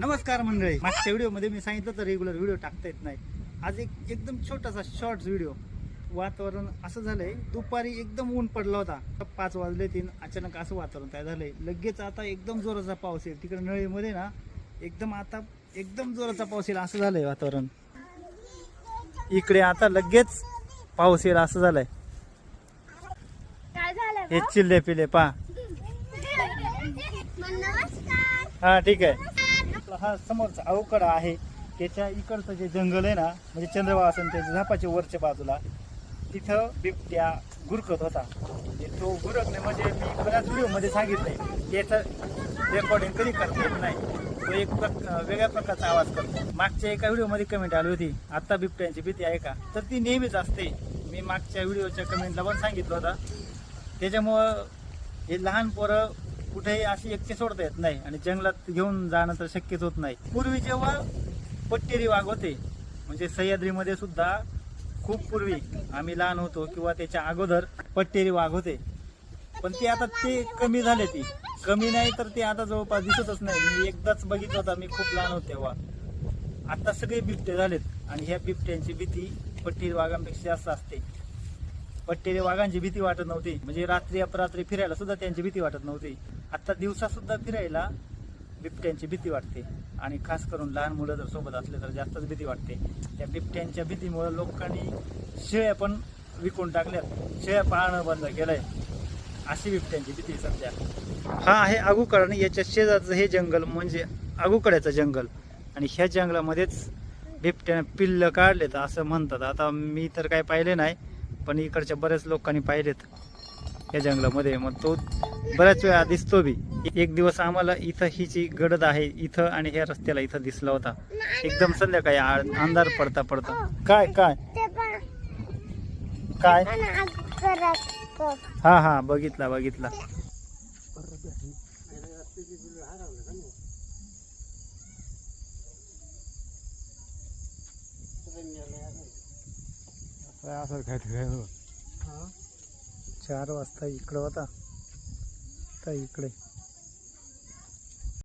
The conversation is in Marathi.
नमस्कार मंडळी, मागच्या व्हिडिओमध्ये मी सांगितलं तर रेग्युलर व्हिडिओ टाकता येत नाही. आज एकदम छोटासा शॉर्ट्स व्हिडिओ. वातावरण असं झालंय, दुपारी एकदम ऊन पडला होता, 5 वाजले 3, अचानक असं वातावरण तयार झालंय. लगेच आता एकदम जोराचा पाऊस येईल. तिकडे नळीमध्ये ना एकदम जोराचा पाऊस येईल असं झालंय वातावरण. इकडे आता लगेच पाऊस येईल असं झालंय. हे चिल्ले पिले पा. हा ठीक आहे. हा समोरचा अवकडा आहे, त्याच्या इकडचं जे जंगल आहे ना, म्हणजे चंद्रवासन त्याच्या झापाच्या वरच्या बाजूला, तिथं बिबट्या गुरकत होता. तो गुरकणे म्हणजे मी बऱ्याच व्हिडिओमध्ये सांगितलंय, त्याचं रेकॉर्डिंग कधी करता येत नाही. तो एक वेगळ्या प्रकारचा आवाज करतो. मागच्या एका व्हिडिओमध्ये कमेंट आली होती, आता बिबट्यांची भीती आहे का? तर ती नेहमीच असते. मी मागच्या व्हिडिओच्या कमेंटला पण सांगितलं होतं. त्याच्यामुळं हे लहान पोरं कुठेही अशी एकटे सोडता येत नाही आणि जंगलात घेऊन जाणं तर शक्यच होत नाही. पूर्वी जेव्हा पट्टेरी वाघ होते, म्हणजे सह्याद्रीमध्ये सुद्धा खूप पूर्वी आम्ही लहान होतो किंवा त्याच्या अगोदर पट्टेरी वाघ होते, पण ते आता कमी झाले. ती कमी नाही तर ते आता जवळपास दिसतच नाही. मी एकदाच बघितलं होता, मी खूप लहान होते तेव्हा. आता सगळे बिबटे झालेत आणि ह्या बिबट्यांची भीती पट्टेरी वाघांपेक्षा जास्त असते. पट्टेरी वाघांची भीती वाटत नव्हती, म्हणजे रात्री अपरात्री फिरायला सुद्धा त्यांची भीती वाटत नव्हती. आता दिवसा सुद्धा फिरायला बिबट्यांची भीती वाटते आणि खास करून लहान मुलं जर सोबत असले तर जास्तच भीती वाटते. त्या बिबट्यांच्या भीतीमुळे लोकांनी शेळ्या पण विकून टाकल्यात, शेळ्या पाळणं बंद केलंय. अशी बिबट्यांची भीती सध्या. हा आहे आगूकडा आणि याच्या शेजारचं हे जंगल म्हणजे आगूकड्याचं जंगल, आणि ह्या जंगलामध्येच बिबट्याने पिल्ल काढलेत असं म्हणतात. आता मी तर काय पाहिले नाही, पण इकडच्या बऱ्याच लोकांनी पाहिलेत या जंगलामध्ये. मग तो बऱ्याच वेळा दिसतो बी. एक दिवस आम्हाला इथं ही जी गडद आहे इथं आणि ह्या रस्त्याला इथं दिसला होता, एकदम संध्याकाळी अंधार पडता पडता. काय काय काय हा हा बघितला. असं काय 4 वाजता इकडं होता, तर इकडे